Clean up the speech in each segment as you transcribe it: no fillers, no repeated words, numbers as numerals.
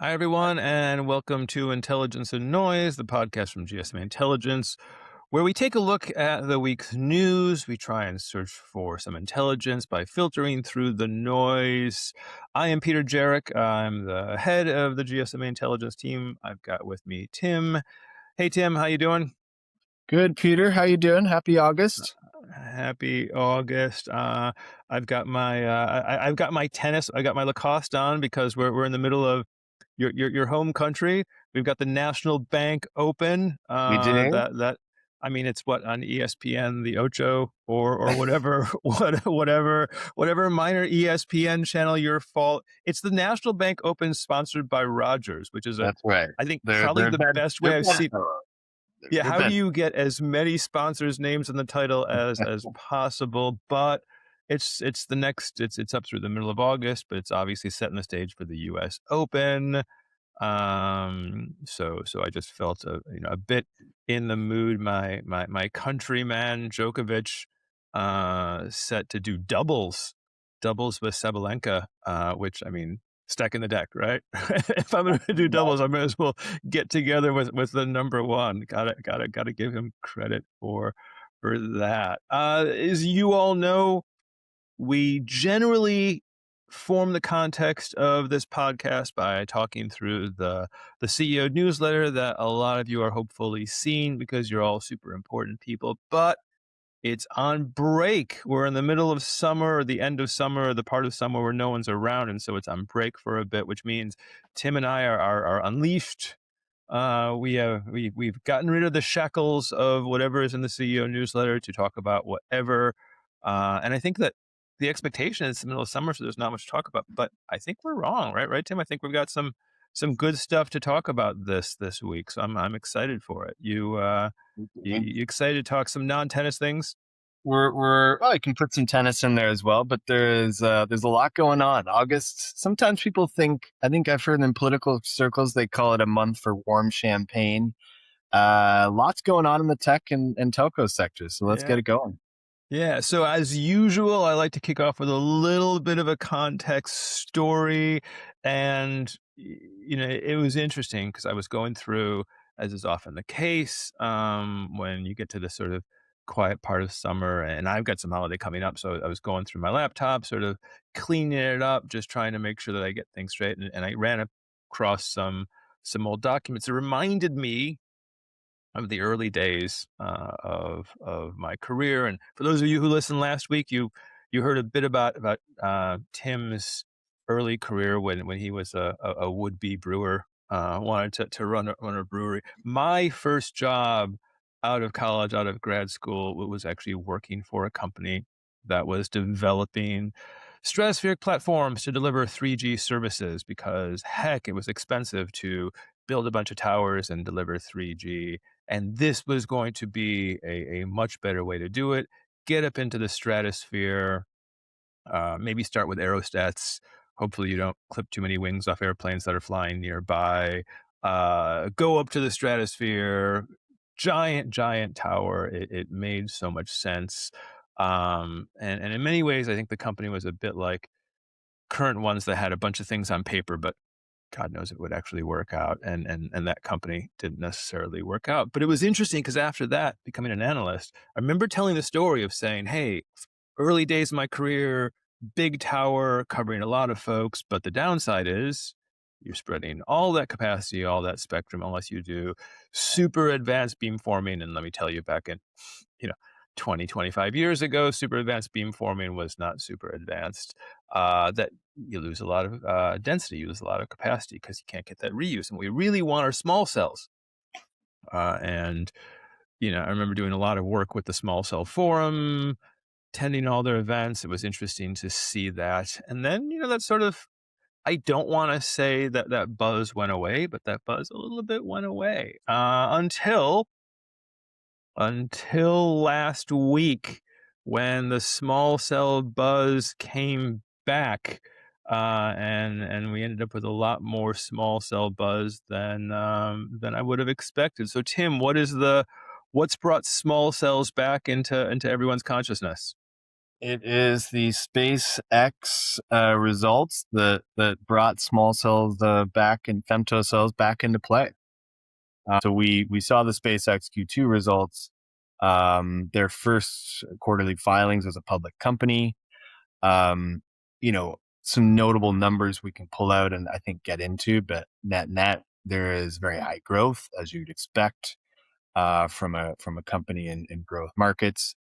Hi, everyone, and welcome to Intelligence and Noise, the podcast from GSMA Intelligence, where we take a look at the week's news. We try and search for some intelligence by filtering through the noise. I am Peter Jarich. I'm the head of the GSMA Intelligence team. I've got with me Tim. Hey, Tim, how you doing? Good, Peter. How you doing? Happy August. Happy August. I've got my tennis. I got my Lacoste on because we're in the middle of your home country. We've got the National Bank Open. We do. I mean, it's what on ESPN, the Ocho, or whatever, whatever minor ESPN channel your fault. It's the National Bank Open sponsored by Rogers, which is That's right. I think They're probably they're the bed best they're way I've seen. bedfellows. Yeah, They're how do bed. you get as many sponsors' names in the title as possible? But it's the next it's up through the middle of August, but it's obviously setting the stage for the U.S. Open. So I just felt a bit in the mood. My countryman Djokovic set to do doubles with Sabalenka, which I mean, stacking the deck, right? If I'm going to do doubles, I might as well get together with the number one. Gotta give him credit for that. As you all know, we generally form the context of this podcast by talking through the CEO newsletter that a lot of you are hopefully seeing because you're all super important people. But it's on break. We're in the middle of summer, or the end of summer, or the part of summer where no one's around, and so it's on break for a bit, which means Tim and I are unleashed. We've gotten rid of the shackles of whatever is in the CEO newsletter to talk about whatever. And I think that the expectation is the middle of summer, so there's not much to talk about. But I think we're wrong, right? Right, Tim? I think we've got some good stuff to talk about this week. So I'm excited for it. You excited to talk some non-tennis things? Well, I can put some tennis in there as well, but there's a lot going on. August. Sometimes people think. I think I've heard in political circles they call it a month for warm champagne. Lots going on in the tech and telco sector. So let's get Yeah. it going. Yeah. So as usual, I like to kick off with a little bit of a context story. And, it was interesting because I was going through, as is often the case, when you get to this sort of quiet part of summer, and I've got some holiday coming up. So I was going through my laptop, sort of cleaning it up, just trying to make sure that I get things straight. And I ran across some old documents. It reminded me of the early days of my career. And for those of you who listened last week, you heard a bit about Tim's early career when he was a would be brewer, wanted to run a brewery. My first job out of college, out of grad school, was actually working for a company that was developing stratospheric platforms to deliver 3G services because heck, it was expensive to build a bunch of towers and deliver 3G, and this was going to be a much better way to do it. Get up into the stratosphere, maybe start with aerostats. Hopefully, you don't clip too many wings off airplanes that are flying nearby. Go up to the stratosphere, giant tower. It made so much sense. And in many ways, I think the company was a bit like current ones that had a bunch of things on paper, but God knows it would actually work out. And that company didn't necessarily work out. But it was interesting because after that, becoming an analyst, I remember telling the story of saying, hey, early days of my career, big tower covering a lot of folks. But the downside is you're spreading all that capacity, all that spectrum, unless you do super advanced beamforming. And let me tell you, back in, you know, 20, 25 years ago, super advanced beamforming was not super advanced. That you lose a lot of density, you lose a lot of capacity because you can't get that reuse. And we really want our small cells. And, I remember doing a lot of work with the small cell forum, attending all their events. It was interesting to see that. And then, that sort of, I don't want to say that buzz went away, but that buzz a little bit went away until last week when the small cell buzz came back, and we ended up with a lot more small cell buzz than I would have expected. So Tim, what's brought small cells back into everyone's consciousness? It is the SpaceX results that brought small cells back and femtocells back into play. So we saw the SpaceX Q2 results. Their first quarterly filings as a public company. Um, some notable numbers we can pull out and I think get into, but net there is very high growth as you'd expect from a company in growth markets.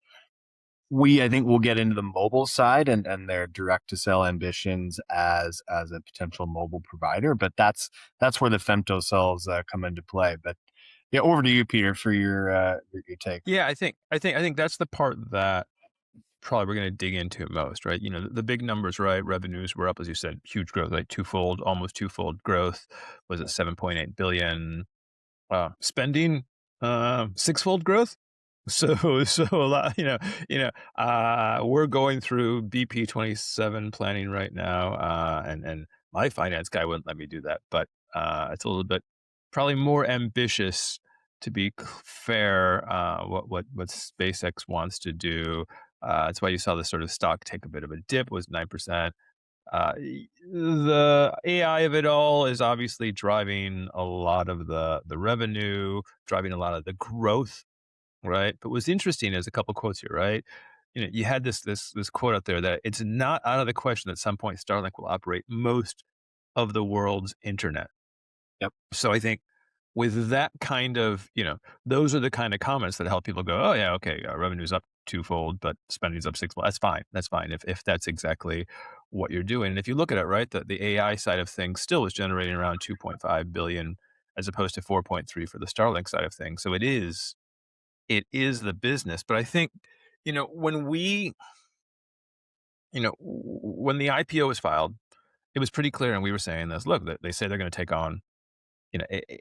I think we'll get into the mobile side and their direct to sell ambitions as a potential mobile provider, but that's where the femtocells come into play. But yeah, over to you, Peter, for your take. Yeah, I think that's the part that probably we're going to dig into most, right? The big numbers, right? Revenues were up, as you said, huge growth, like twofold, almost twofold growth. Was it 7.8 billion? Spending, sixfold growth. So a lot, we're going through BP 27 planning right now, and my finance guy wouldn't let me do that, but it's a little bit probably more ambitious, to be fair. What SpaceX wants to do. That's why you saw the sort of stock take a bit of a dip. Was 9%. The AI of it all is obviously driving a lot of the revenue, driving a lot of the growth, right? But what's interesting is a couple quotes here, right? You had this quote out there that it's not out of the question that at some point Starlink will operate most of the world's internet. Yep. So I think with that kind of, those are the kind of comments that help people go, oh yeah, okay, revenue's up twofold, but spending's up sixfold. That's fine. That's fine if that's exactly what you're doing. And if you look at it, right, the AI side of things still is generating around 2.5 billion as opposed to 4.3 for the Starlink side of things. So it is the business. But I think, when when the IPO was filed, it was pretty clear, and we were saying this. Look, they say they're going to take on.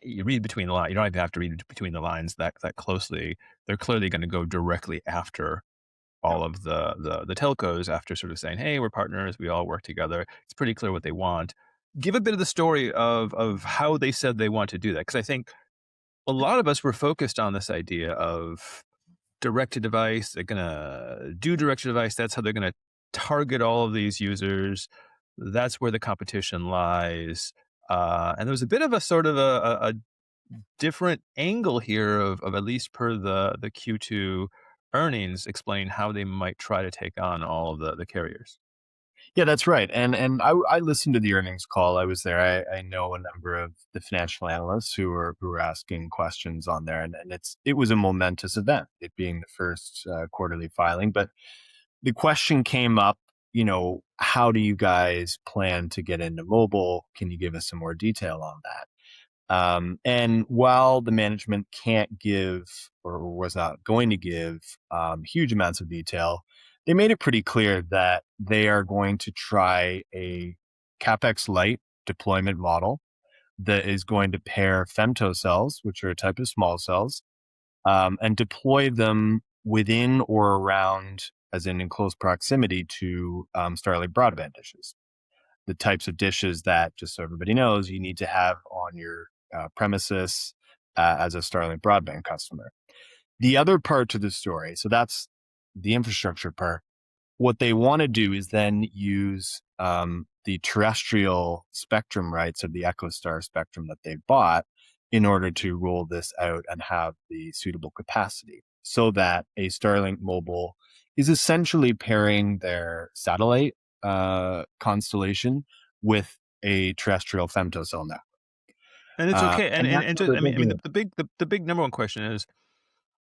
You read between the lines. You don't even have to read between the lines that closely. They're clearly going to go directly after Yep. all of the telcos, after sort of saying, "Hey, we're partners. We all work together." It's pretty clear what they want. Give a bit of the story of how they said they want to do that, because I think a lot of us were focused on this idea of direct to device. They're gonna do direct to device. That's how they're gonna target all of these users. That's where the competition lies. And there was a bit of a sort of a different angle here of at least per the Q2 earnings, explain how they might try to take on all of the carriers. Yeah, that's right. And I listened to the earnings call. I was there. I know a number of the financial analysts who were asking questions on there, and it was a momentous event, it being the first quarterly filing. But the question came up, how do you guys plan to get into mobile? Can you give us some more detail on that? And while the management can't give or was not going to give huge amounts of detail, they made it pretty clear that they are going to try a capex light deployment model that is going to pair femtocells, which are a type of small cells, and deploy them within or around, as in close proximity to Starlink broadband dishes, the types of dishes that, just so everybody knows, you need to have on your premises as a Starlink broadband customer. The other part to the story, so that's the infrastructure part. What they want to do is then use the terrestrial spectrum rights of the EchoStar spectrum that they've bought in order to roll this out and have the suitable capacity so that a Starlink mobile is essentially pairing their satellite constellation with a terrestrial femtocell network. And it's okay. And And and, that's and how just, they're I mean building it. the big number one question is,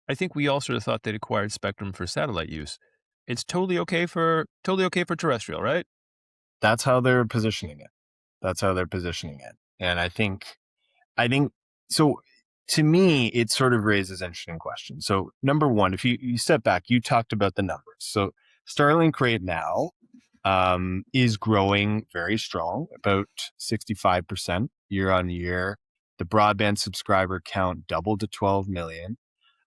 I think we all sort of thought they'd acquired spectrum for satellite use. It's totally okay for terrestrial, right? That's how they're positioning it. That's how they're positioning it. And I think so. To me, it sort of raises interesting questions. So, number one, if you step back, you talked about the numbers. So, Starlink right now is growing very strong, about 65% year on year. The broadband subscriber count doubled to 12 million.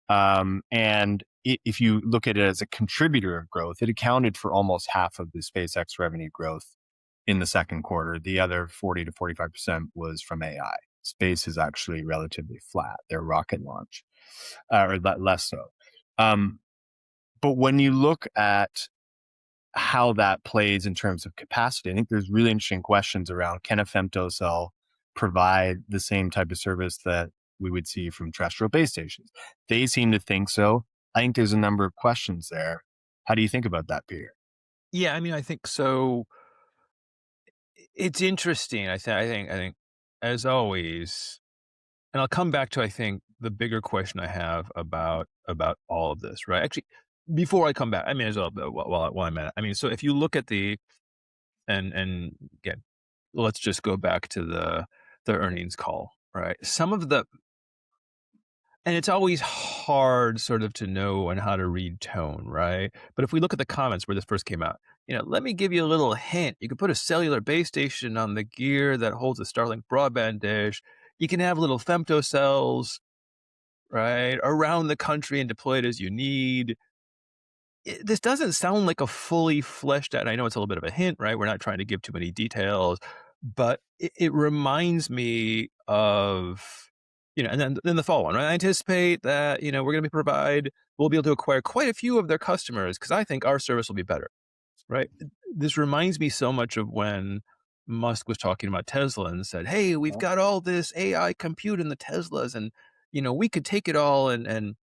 And if you look at it as a contributor of growth, it accounted for almost half of the SpaceX revenue growth in the second quarter. The other 40 to 45% was from AI. Space is actually relatively flat, their rocket launch, or less so. Um, but when you look at how that plays in terms of capacity. I think there's really interesting questions around, can a femtocell provide the same type of service that we would see from terrestrial base stations? They seem to think so. I think there's a number of questions there. How do you think about that, Peter? Yeah, I mean, I think so. It's interesting. I think, as always, and I'll come back to, I think, the bigger question I have about all of this, right? Actually, before I come back, I mean, as well, while I'm at it, I mean, so if you look at the and again, let's just go back to the earnings call, right? Some of the and it's always hard sort of to know and how to read tone, right? But if we look at the comments where this first came out, let me give you a little hint. You can put a cellular base station on the gear that holds a Starlink broadband dish. You can have little femtocells, right, around the country and deploy it as you need. This doesn't sound like a fully fleshed out. I know it's a little bit of a hint, right? We're not trying to give too many details, but it reminds me of, and then the fall one, right? I anticipate that, we're going to we'll be able to acquire quite a few of their customers because I think our service will be better, right? This reminds me so much of when Musk was talking about Tesla and said, "Hey, we've got all this AI compute in the Teslas, and we could take it all and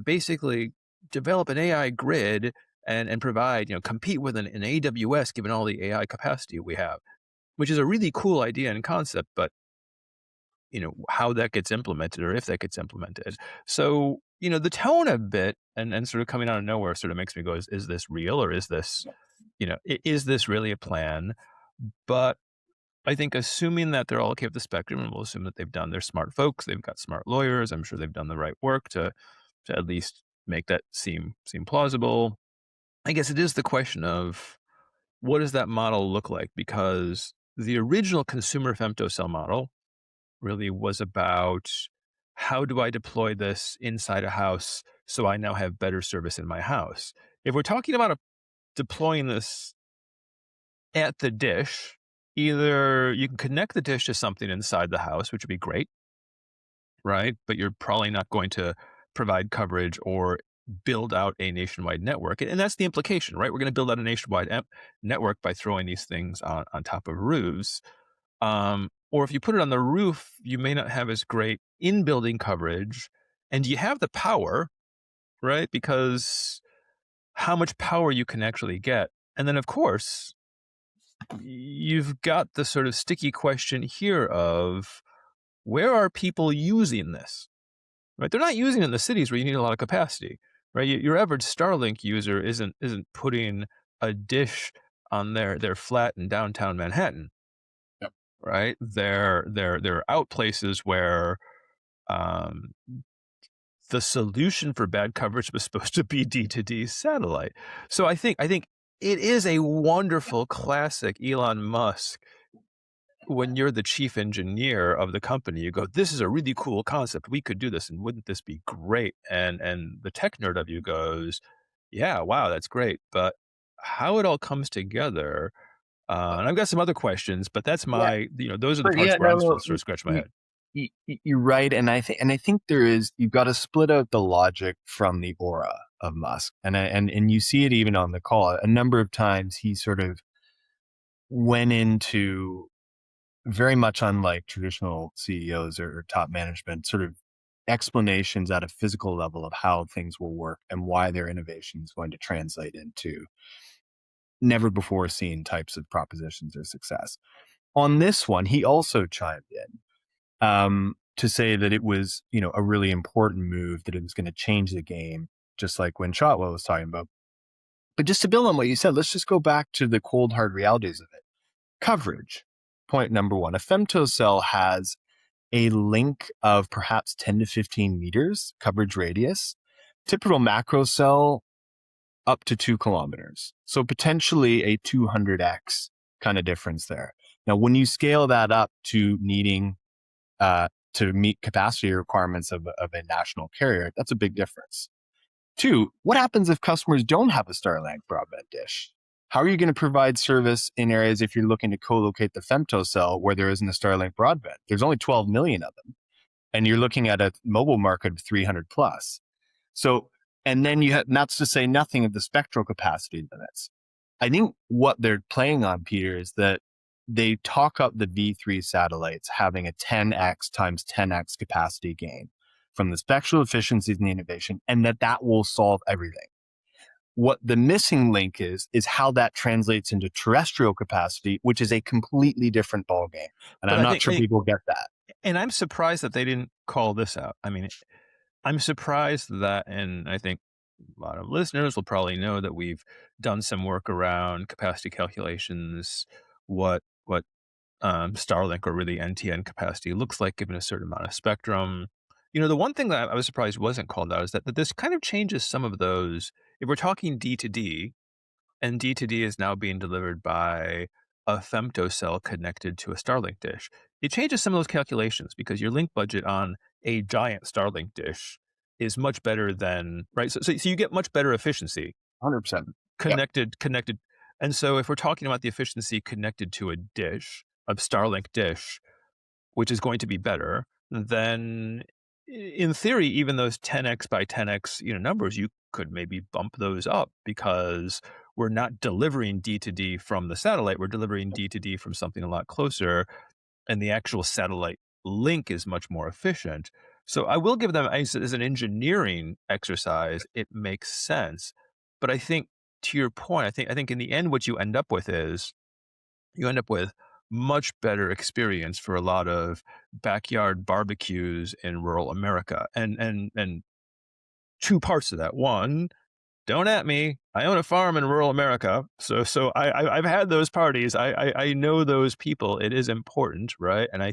basically develop an AI grid and provide, compete with an AWS given all the AI capacity we have," which is a really cool idea and concept, but how that gets implemented or if that gets implemented. So, the tone a bit and sort of coming out of nowhere sort of makes me go, is this real, or is this, is this really a plan? But I think assuming that they're all okay with the spectrum, and we'll assume that they're smart folks, they've got smart lawyers, I'm sure they've done the right work to at least make that seem plausible. I guess it is the question of, what does that model look like? Because the original consumer femtocell model really was about, how do I deploy this inside a house so I now have better service in my house? If we're talking about deploying this at the dish, either you can connect the dish to something inside the house, which would be great, right? But you're probably not going to provide coverage or build out a nationwide network. And that's the implication, right? We're going to build out a nationwide network by throwing these things on top of roofs. Or if you put it on the roof, you may not have as great in-building coverage. And you have the power, right? Because how much power you can actually get. And then, of course, you've got the sort of sticky question here of, where are people using this? Right? They're not using it in the cities where you need a lot of capacity, right? Your average Starlink user isn't putting a dish on their flat in downtown Manhattan, Yep. right? They're out places where um, the solution for bad coverage was supposed to be D2D satellite. So I think it is a wonderful classic Elon Musk. When you're the chief engineer of the company, you go, "This is a really cool concept. We could do this, and wouldn't this be great?" And the tech nerd of you goes, "Yeah, wow, that's great." But how it all comes together, and I've got some other questions, but that's Yeah, those are the but parts yeah, where no, I'm still no, sort of scratching my head. you're right, and I think you've got to split out the logic from the aura of Musk, and you see it even on the call. A number of times he sort of went into, very much unlike traditional CEOs or top management, sort of explanations at a physical level of how things will work and why their innovation is going to translate into never before seen types of propositions or success. On this one, he also chimed in to say that it was, a really important move, that it was going to change the game, just like when Shotwell was talking about. But just to build on what you said, let's just go back to the cold hard realities of it. Coverage. Point number one: a femtocell has a link of perhaps 10 to 15 meters coverage radius. Typical macro cell, up to 2 kilometers. So potentially a 200x kind of difference there. Now, when you scale that up to needing to meet capacity requirements of a national carrier, that's a big difference. Two, what happens if customers don't have a Starlink broadband dish? How are you going to provide service in areas if you're looking to co-locate the femtocell where there isn't a Starlink broadband? There's only 12 million of them, and you're looking at a mobile market of 300 plus. So, and then that's to say nothing of the spectral capacity limits. I think what they're playing on, Peter, is that they talk up the V3 satellites having a 10x times 10x capacity gain from the spectral efficiencies and the innovation, and that will solve everything. What the missing link is how that translates into terrestrial capacity, which is a completely different ballgame. And But I'm I not think, sure people get that. and I'm surprised that they didn't call this out. I mean, I'm surprised that, and I think a lot of listeners will probably know that we've done some work around capacity calculations, what Starlink or really NTN capacity looks like given a certain amount of spectrum. The one thing that I was surprised wasn't called out is that this kind of changes some of those. If we're talking D to D, and D to D is now being delivered by a femtocell connected to a Starlink dish, it changes some of those calculations because your link budget on a giant Starlink dish is much better than, right. So you get much better efficiency 100%. Yep. connected. And so if we're talking about the efficiency connected to a dish, a Starlink dish, which is going to be better, then in theory, even those 10x by 10x, numbers, you could maybe bump those up because we're not delivering D to D from the satellite. We're delivering D to D from something a lot closer, and the actual satellite link is much more efficient. So I will give them, as an engineering exercise, it makes sense. But I think, to your point, I think in the end, what you end up with is you end up with much better experience for a lot of backyard barbecues in rural America. And two parts of that. One, don't at me. I own a farm in rural America, so I've had those parties. I know those people. It is important, right? And I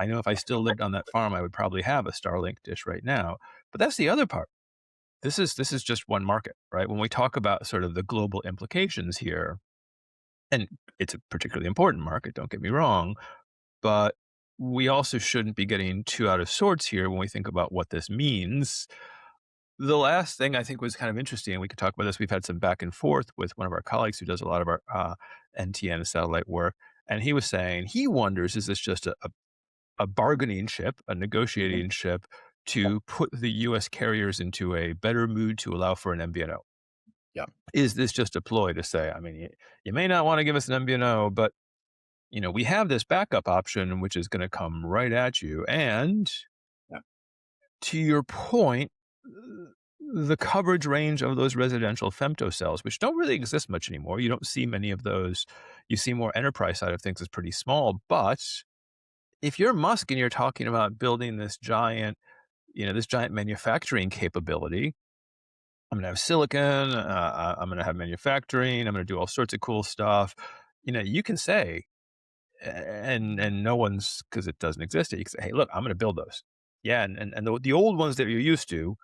know if I still lived on that farm, I would probably have a Starlink dish right now. But that's the other part. This is just one market, right? When we talk about sort of the global implications here, and it's a particularly important market, don't get me wrong, but we also shouldn't be getting too out of sorts here when we think about what this means. The last thing I think was kind of interesting, we could talk about this. We've had some back and forth with one of our colleagues who does a lot of our NTN satellite work. And he was saying he wonders, is this just a bargaining chip, a negotiating chip to put the US carriers into a better mood to allow for an MVNO? Yeah. Is this just a ploy to say, I mean, you may not want to give us an MVNO, but we have this backup option, which is going to come right at you. And Yeah. to your point, the coverage range of those residential femtocells, which don't really exist much anymore. You don't see many of those. You see more enterprise side of things is pretty small. But if you're Musk and you're talking about building this giant manufacturing capability, I'm going to have silicon, I'm going to have manufacturing, I'm going to do all sorts of cool stuff. You can say, and no one's, because it doesn't exist, you can say, hey, look, I'm going to build those. Yeah, and the old ones that you're used to,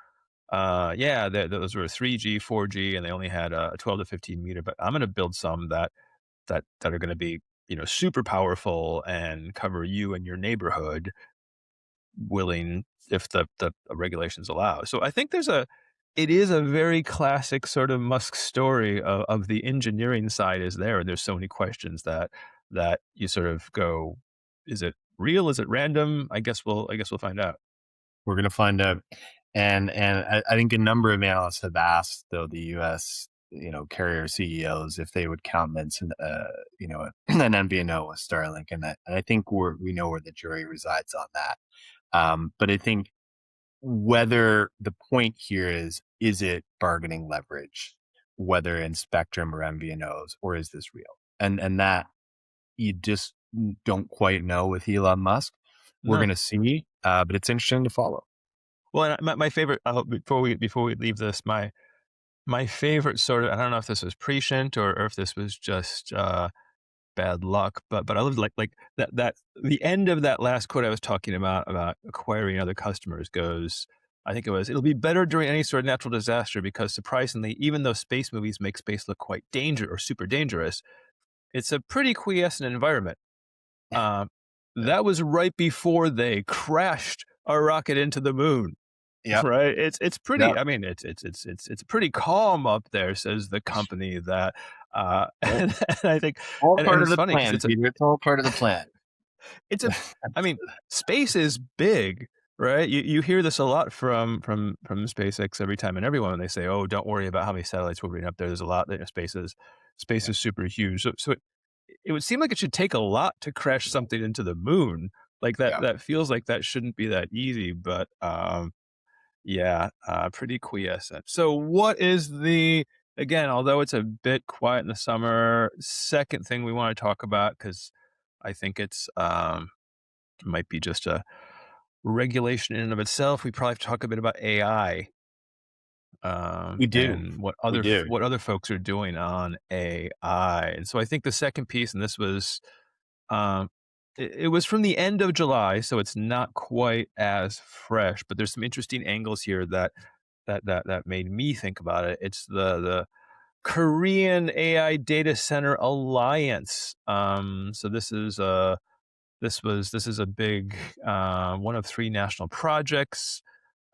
yeah, those were 3G, 4G, and they only had a 12 to 15 meter. But I'm going to build some that are going to be super powerful and cover you and your neighborhood, willing if the regulations allow. So I think it is a very classic sort of Musk story of the engineering side is there, and there's so many questions that you sort of go, is it real? Is it random? I guess we'll find out. We're going to find out. And I think a number of analysts have asked, though, the U.S. Carrier CEOs if they would countenance an MVNO with Starlink, and I think we know where the jury resides on that. But I think whether the point here is it bargaining leverage, whether in spectrum or MVNOs, or is this real? And that you just don't quite know with Elon Musk. We're No. going to see, but it's interesting to follow. Well, and my favorite, before we leave this, my favorite sort of, I don't know if this was prescient or if this was just bad luck, but I loved like that the end of that last quote I was talking about acquiring other customers goes, I think it was, it'll be better during any sort of natural disaster because surprisingly, even though space movies make space look quite dangerous or super dangerous, it's a pretty quiescent environment. Um, that was right before they crashed a rocket into the moon. Yep. Right. It's pretty. Yep. I mean, it's pretty calm up there, says the company that. And I think, All and part of it's the funny because plan, Peter. It's all part of the plan. it's a. I mean, space is big, right? You hear this a lot from SpaceX every time and everyone when they say, "Oh, don't worry about how many satellites we're bringing up there. There's a lot that space is." Space Yeah. is super huge. So it would seem like it should take a lot to crash something into the moon. Like Yeah. that feels like that shouldn't be that easy, but yeah, pretty quiescent. So what is the again, although it's a bit quiet in the summer, second thing we want to talk about because I think it's might be just a regulation in and of itself. We probably have to talk a bit about AI We do. and We do. what other folks are doing on AI. And so I think the second piece, and this was um, it was from the end of July, so it's not quite as fresh, but there's some interesting angles here that made me think about it. It's the Korean AI Data Center Alliance. So this is a big one of three national projects,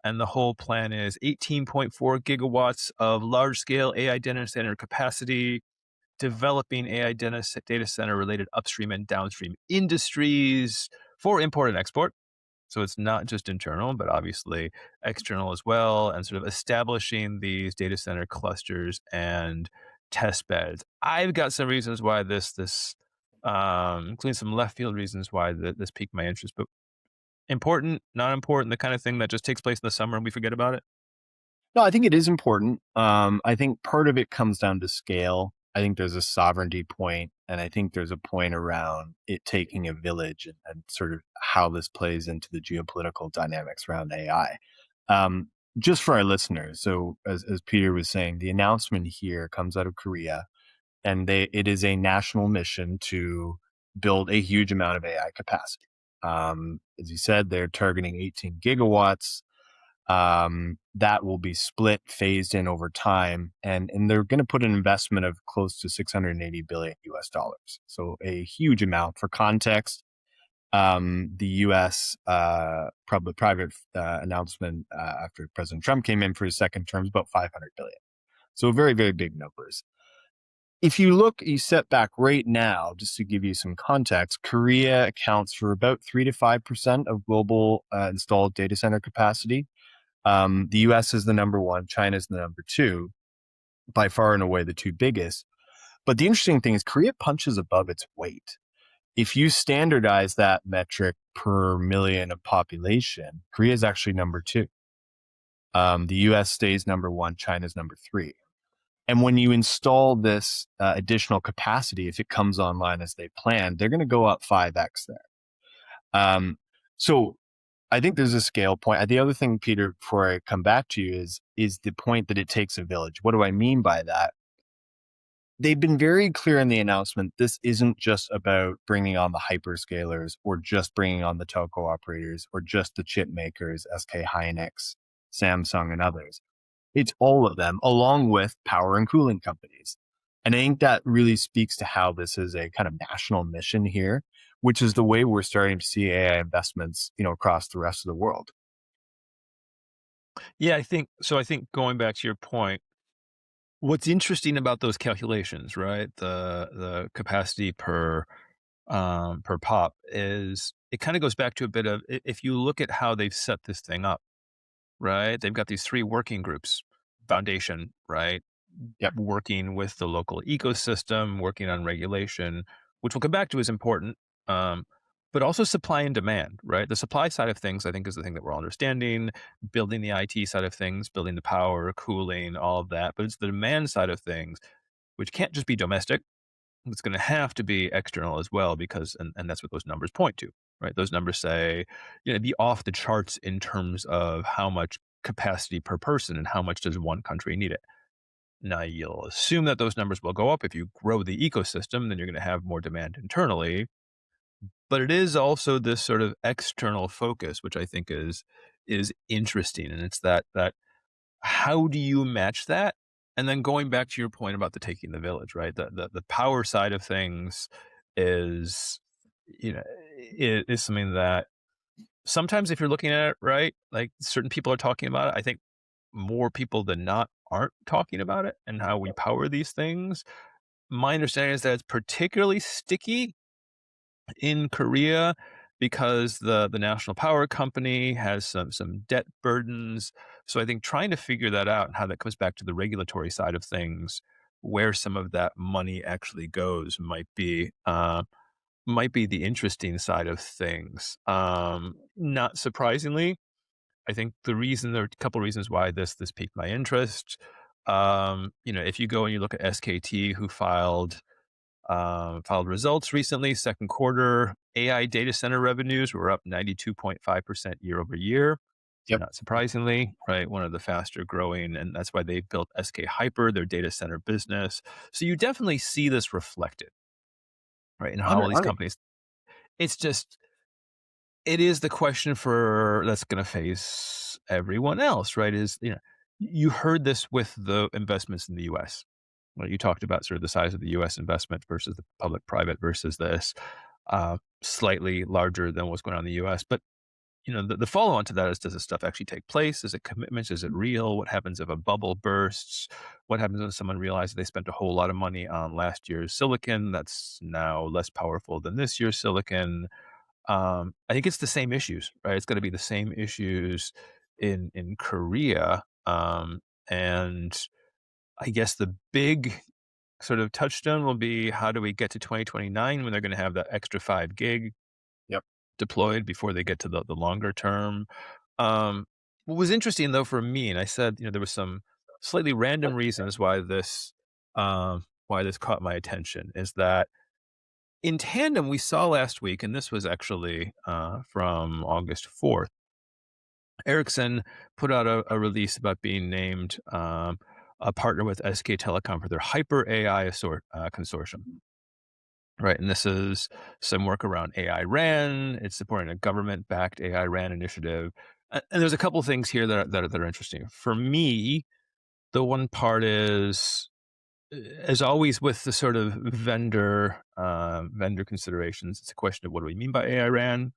and the whole plan is 18.4 gigawatts of large scale AI data center capacity, developing AI data center related upstream and downstream industries for import and export. So it's not just internal, but obviously external as well, and sort of establishing these data center clusters and test beds. I've got some reasons why including some left field reasons why this piqued my interest, but important, not important, the kind of thing that just takes place in the summer and we forget about it. No, I think it is important. I think part of it comes down to scale. I think there's a sovereignty point, and I think there's a point around it taking a village and sort of how this plays into the geopolitical dynamics around AI. Um, just for our listeners, so as Peter was saying, the announcement here comes out of Korea, and it is a national mission to build a huge amount of AI capacity. As you said, they're targeting 18 gigawatts that will be split, phased in over time, and they're going to put an investment of close to 680 billion US dollars. So a huge amount. For context, the U.S. Public private announcement after President Trump came in for his second term is about 500 billion. So very very big numbers. If you look, you step back right now, just to give you some context, Korea accounts for about 3 to 5% of global installed data center capacity. The US is the number one, China is the number two, by far and away the two biggest. But the interesting thing is Korea punches above its weight. If you standardize that metric per million of population, Korea is actually number two. The US stays number one, China's number three. And when you install this additional capacity, if it comes online as they planned, they're going to go up 5x there. So I think there's a scale point. The other thing, Peter, before I come back to you, is the point that it takes a village. What do I mean by that? They've been very clear in the announcement. This isn't just about bringing on the hyperscalers or just bringing on the telco operators or just the chip makers, SK Hynix, Samsung, and others. It's all of them, along with power and cooling companies. And I think that really speaks to how this is a kind of national mission here, which is the way we're starting to see AI investments, across the rest of the world. Yeah, I think so. I think going back to your point, what's interesting about those calculations, right? The capacity per pop is it kind of goes back to a bit of if you look at how they've set this thing up, right? They've got these three working groups, foundation, right? Yep. Working with the local ecosystem, working on regulation, which we'll come back to is important. Um, but also supply and demand, right? The supply side of things, I think, is the thing that we're all understanding. Building the IT side of things, building the power, cooling, all of that. But it's the demand side of things, which can't just be domestic. It's going to have to be external as well, because, and that's what those numbers point to, right? Those numbers say, be off the charts in terms of how much capacity per person and how much does one country need it. Now, you'll assume that those numbers will go up if you grow the ecosystem, then you're going to have more demand internally. But it is also this sort of external focus, which I think is interesting, and it's that how do you match that? And then going back to your point about the taking the village, right? The power side of things is you know is something that sometimes if you're looking at it right, like certain people are talking about it. I think more people than not aren't talking about it and how we power these things. My understanding is that it's particularly sticky in Korea because the national power company has some debt burdens. So I think trying to figure that out and how that comes back to the regulatory side of things where some of that money actually goes might be the interesting side of things. Not surprisingly, I think there are a couple reasons why this piqued my interest. If you go and you look at SKT, who filed results recently, second quarter, AI data center revenues were up 92.5% year over year. Yep. Not surprisingly, right? One of the faster growing, and that's why they built SK Hyper, their data center business. So you definitely see this reflected, right, in how all these 100. companies. It's just it is the question for that's going to face everyone else, right? You heard this with the investments in the U.S. Well, you talked about sort of the size of the U.S. investment versus the public-private versus this slightly larger than what's going on in the U.S. But the follow-on to that is, does this stuff actually take place? Is it commitments? Is it real? What happens if a bubble bursts? What happens when someone realizes they spent a whole lot of money on last year's silicon that's now less powerful than this year's silicon? I think it's the same issues, right? It's going to be the same issues in Korea, and I guess the big sort of touchstone will be, how do we get to 2029 when they're going to have that extra 5 gig Yep. deployed before they get to the longer term. What was interesting though for me, and I said, there was some slightly random reasons why this caught my attention, is that in tandem we saw last week, and this was actually from August 4th, Ericsson put out a release about being named a partner with SK Telecom for their Hyper AI consortium. Right, and this is some work around AI RAN. It's supporting a government-backed AI RAN initiative, and there's a couple things here that are interesting for me. The one part is, as always, with the sort of vendor considerations. It's a question of, what do we mean by AI RAN?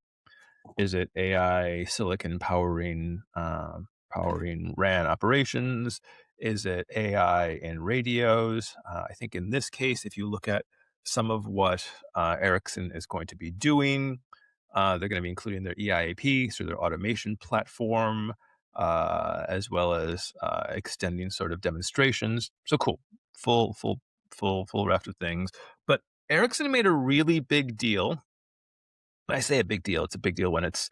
Is it AI silicon powering RAN operations? Is it AI in radios? I think in this case, if you look at some of what Ericsson is going to be doing, they're going to be including their EIAP, so their automation platform, as well as extending sort of demonstrations. So cool, full raft of things. But Ericsson made a really big deal. When I say a big deal, it's a big deal when it's,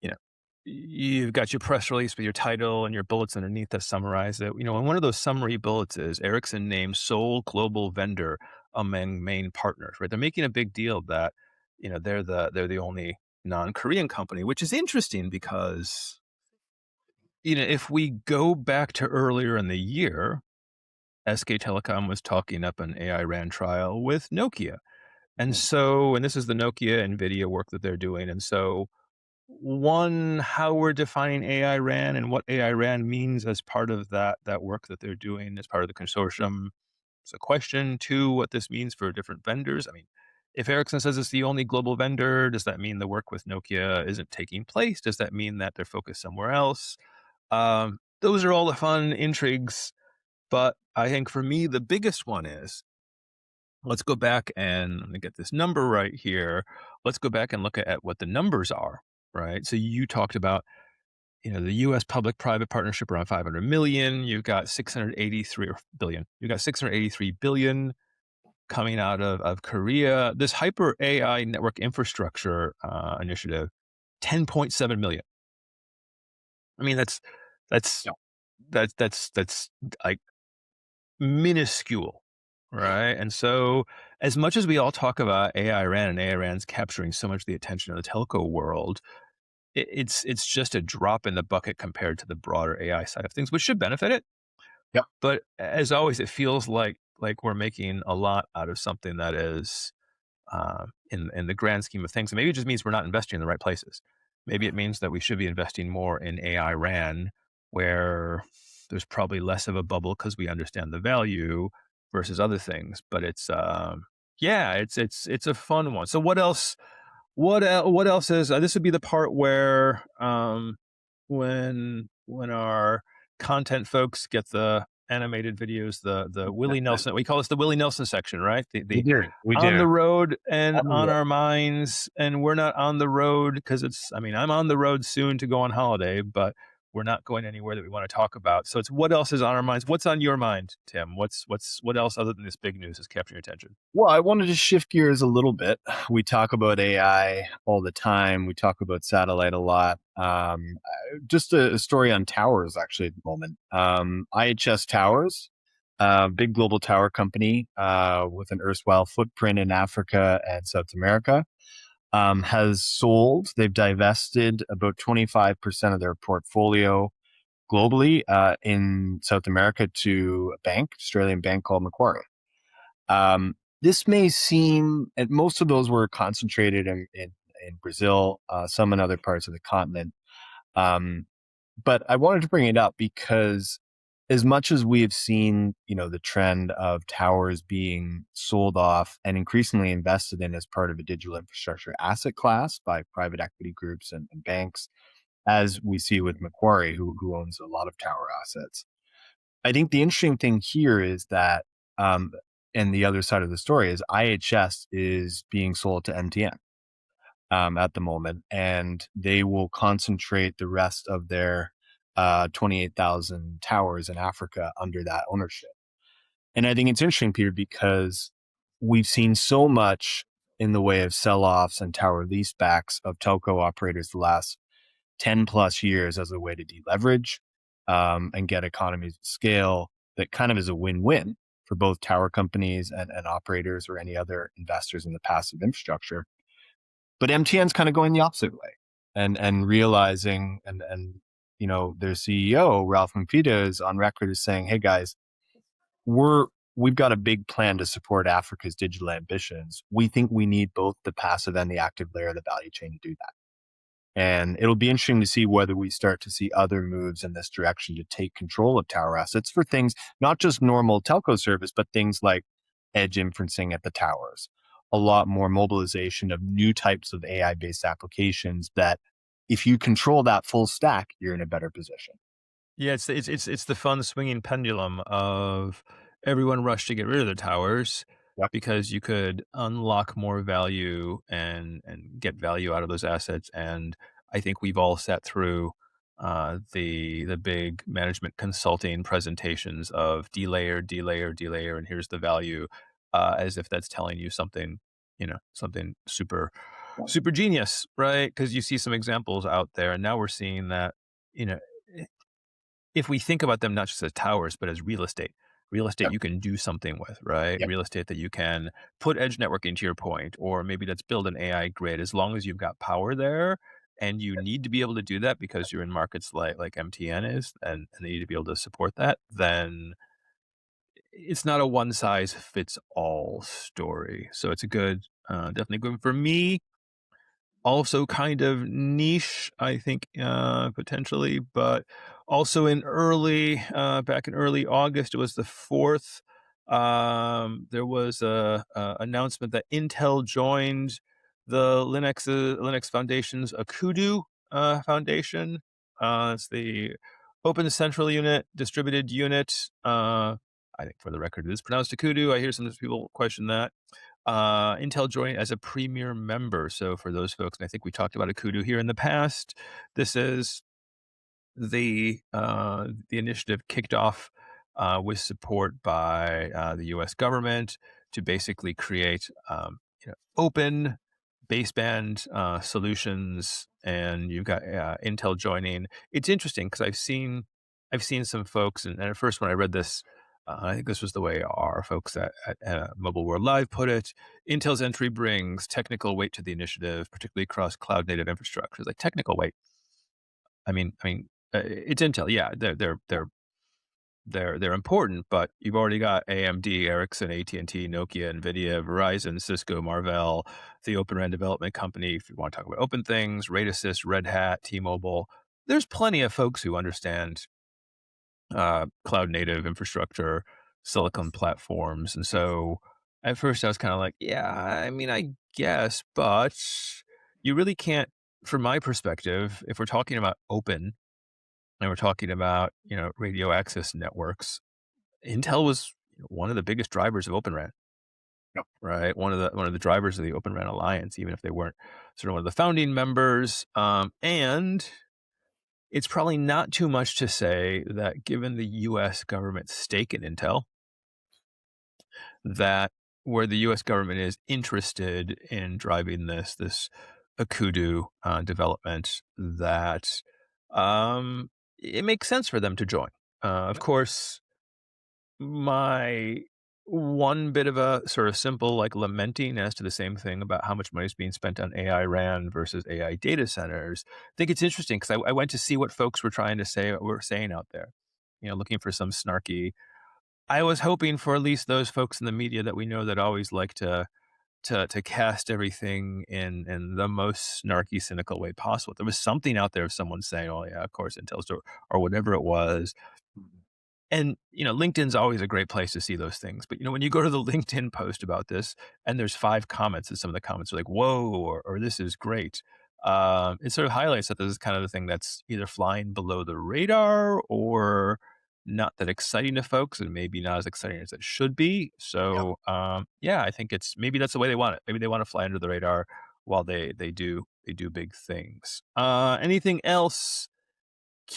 you know, you've got your press release with your title and your bullets underneath that summarize it. And one of those summary bullets is Ericsson named sole global vendor among main partners, right? They're making a big deal that, they're the only non-Korean company, which is interesting because, if we go back to earlier in the year, SK Telecom was talking up an AI RAN trial with Nokia. Mhm. And this is the Nokia NVIDIA work that they're doing. And so, one, how we're defining AI RAN and what AI RAN means as part of that work that they're doing as part of the consortium. It's a question. Two, what this means for different vendors. I mean, if Ericsson says it's the only global vendor, does that mean the work with Nokia isn't taking place? Does that mean that they're focused somewhere else? Those are all the fun intrigues. But I think for me, the biggest one is, let's go back and, let me get this number right here. Let's go back and look at what the numbers are, right? So you talked about, the U.S. public-private partnership around 500 million. You've got 683 billion. You've got 683 billion coming out of Korea. This hyper AI network infrastructure initiative, 10.7 million. I mean, that's Yep. that's like minuscule, right? And so, as much as we all talk about AI RAN and AI RAN's capturing so much of the attention of the telco world, it's just a drop in the bucket compared to the broader AI side of things, which should benefit it. Yep. But as always, it feels like we're making a lot out of something that is, in the grand scheme of things. And maybe it just means we're not investing in the right places. Maybe it means that we should be investing more in AI RAN, where there's probably less of a bubble because we understand the value versus other things. But yeah, it's a fun one. So what else? What else is this would be the part where when our content folks get the animated videos, the Willie Nelson, we call this the Willie Nelson section, right? We The do. We on do. the road and On the on road. our minds, and we're not on the road because I'm on the road soon to go on holiday, but we're not going anywhere that we want to talk about. So it's what else is on our minds? What's on your mind, Tim? What else other than this big news is capturing your attention? Well, I wanted to shift gears a little bit. We talk about AI all the time. We talk about satellite a lot. Just a story on towers, actually, at the moment. IHS Towers, big global tower company with an erstwhile footprint in Africa and South America, has sold, they've divested about 25% of their portfolio globally in South America to a bank, Australian bank called Macquarie. This may seem, and most of those were concentrated in Brazil, some in other parts of the continent. Um, but I wanted to bring it up because as much as we have seen, the trend of towers being sold off and increasingly invested in as part of a digital infrastructure asset class by private equity groups and banks, as we see with Macquarie, who owns a lot of tower assets. I think the interesting thing here is that, and the other side of the story is IHS is being sold to MTN at the moment, and they will concentrate the rest of their 28,000 towers in Africa under that ownership. And I think it's interesting, Peter, because we've seen so much in the way of sell offs and tower leasebacks of telco operators the last 10 plus years as a way to deleverage and get economies of scale that kind of is a win-win for both tower companies and operators or any other investors in the passive infrastructure. But MTN's kind of going the opposite way and realizing their CEO, Ralph Mfita, is on record as saying, hey guys, we've got a big plan to support Africa's digital ambitions. We think we need both the passive and the active layer of the value chain to do that. And it'll be interesting to see whether we start to see other moves in this direction to take control of tower assets for things, not just normal telco service, but things like edge inferencing at the towers, a lot more mobilization of new types of AI based applications that if you control that full stack, you're in a better position. Yeah, it's the fun swinging pendulum of everyone rushed to get rid of the towers Yep. because you could unlock more value and get value out of those assets. And I think we've all sat through the big management consulting presentations of delayer, delayer, delayer, and here's the value, as if that's telling you something, something super genius, right? Because you see some examples out there, and now we're seeing that, you know if we think about them not just as towers, but as real estate Yep. you can do something with, right? Yep. Real estate that you can put edge networking to your point, or maybe let's build an AI grid. As long as you've got power there, and you need to be able to do that because you're in markets like MTN is, and they need to be able to support that, then it's not a one size fits all story. So it's a good, definitely good for me, also kind of niche, I think, potentially, but also back in early August, it was the 4th. There was a announcement that Intel joined the Linux Foundation's Akudu Foundation. It's the Open Central Unit Distributed Unit. I think, for the record, it is pronounced Akudu. I hear some people question that. Intel joined as a premier member. So for those folks, and I think we talked about Akudu here in the past, this is the initiative kicked off with support by the U.S. government to basically create open baseband solutions, and you've got Intel joining. It's interesting because I've seen some folks, and at first when I read this, I think this was the way our folks at Mobile World Live put it. Intel's entry brings technical weight to the initiative, particularly across cloud native infrastructure. It's like technical weight. It's Intel. Yeah, they're important, but you've already got AMD, Ericsson, AT&T, Nokia, Nvidia, Verizon, Cisco, Marvell, the Open RAN Development Company. If you want to talk about open things, RateAssist, Red Hat, T-Mobile. There's plenty of folks who understand cloud native infrastructure, silicon platforms. And so at first I was kind of like, yeah, I guess, but you really can't, from my perspective, if we're talking about open and we're talking about, radio access networks, Intel was one of the biggest drivers of Open RAN, Yep. right? One of the drivers of the Open RAN Alliance, even if they weren't sort of one of the founding members. And it's probably not too much to say that given the US government's stake in Intel, that where the US government is interested in driving this Akudu development, that it makes sense for them to join. Of course, my one bit of a sort of simple like lamenting as to the same thing about how much money is being spent on AI RAN versus AI data centers. I think it's interesting because I went to see what folks were trying to say, were saying out there, looking for some snarky. I was hoping for at least those folks in the media that we know that always like to cast everything in the most snarky, cynical way possible. There was something out there of someone saying, "Oh yeah, of course, Intel's," or whatever it was. And, LinkedIn's always a great place to see those things. But, when you go to the LinkedIn post about this and there's 5 comments and some of the comments are like, whoa, or this is great. It sort of highlights that this is kind of the thing that's either flying below the radar or not that exciting to folks and maybe not as exciting as it should be. Yep. So, yeah, I think maybe that's the way they want it. Maybe they want to fly under the radar while they do big things. Anything else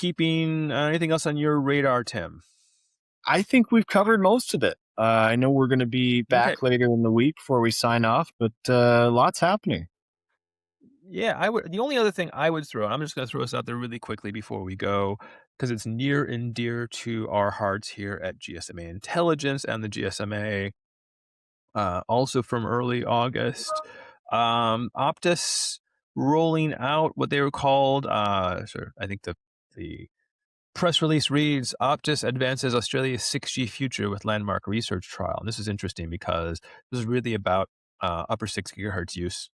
on your radar, Tim? I think we've covered most of it. I know we're going to be Okay. back later in the week before we sign off, but lots happening. Yeah, the only other thing I would throw, I'm just gonna throw this out there really quickly before we go, because it's near and dear to our hearts here at GSMA Intelligence and the GSMA, also from early August. Optus rolling out what they were called, I think the press release reads, Optus advances Australia's 6G future with landmark research trial. And this is interesting because this is really about upper 6 gigahertz use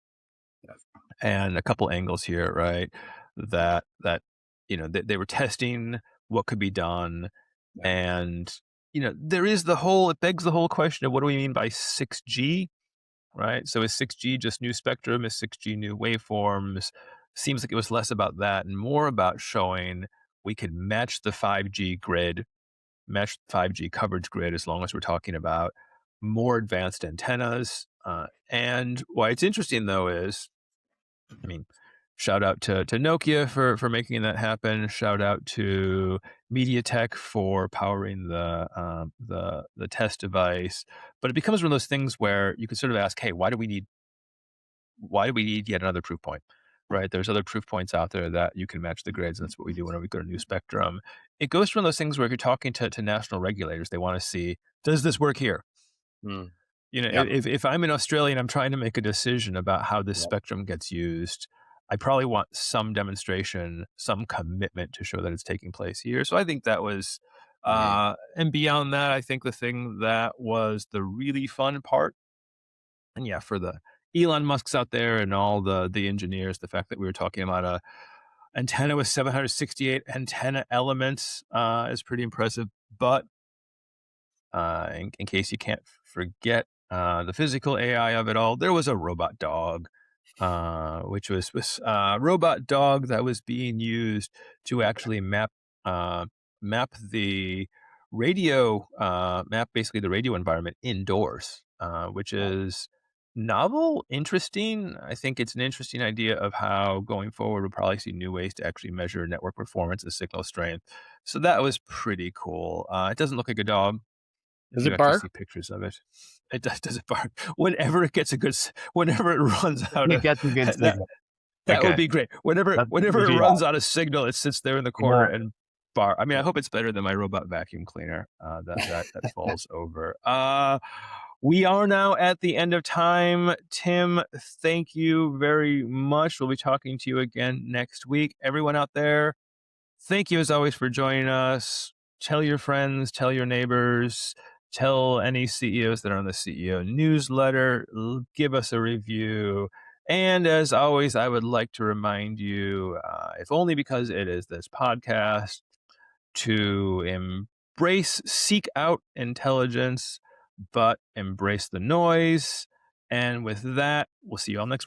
and a couple angles here, right? That they were testing what could be done, and there is it begs the whole question of what do we mean by 6G, right? So is 6G just new spectrum? Is 6G new waveforms? Seems like it was less about that and more about showing we could match the 5G grid, match 5G coverage grid, as long as we're talking about more advanced antennas. And why it's interesting though is, I mean, shout out to Nokia for making that happen. Shout out to MediaTek for powering the test device. But it becomes one of those things where you can sort of ask, hey, why do we need yet another proof point? Right? There's other proof points out there that you can match the grids, and that's what we do whenever we go to new spectrum. It goes to one of those things where if you're talking to national regulators, they want to see, does this work here? Mm. Yep. If I'm an Australian, I'm trying to make a decision about how this Yep. spectrum gets used. I probably want some demonstration, some commitment to show that it's taking place here. So I think that was, Mm. and beyond that, I think the thing that was the really fun part, and yeah, for the Elon Musks out there and all the engineers, the fact that we were talking about a antenna with 768 antenna elements is pretty impressive. But in case you can't forget the physical AI of it all, there was a robot dog, which was a robot dog that was being used to actually uh, map the map basically the radio environment indoors, which is novel, interesting. I think it's an interesting idea of how going forward we'll probably see new ways to actually measure network performance and signal strength. So that was pretty cool. It doesn't look like a dog if Does you it actually bark? see pictures of it. It does it bark. Whenever it gets whenever it runs out It of gets a good that signal. that would Okay. be great. Whenever That's whenever it the runs out of signal, it sits there in the corner Yeah. and bark. I mean, I hope it's better than my robot vacuum cleaner, that falls over. We are now at the end of time. Tim, thank you very much. We'll be talking to you again next week. Everyone out there, thank you as always for joining us. Tell your friends, tell your neighbors, tell any CEOs that are on the CEO newsletter, give us a review. And as always, I would like to remind you, if only because it is this podcast, to seek out intelligence, but embrace the noise. And with that, we'll see you all next week.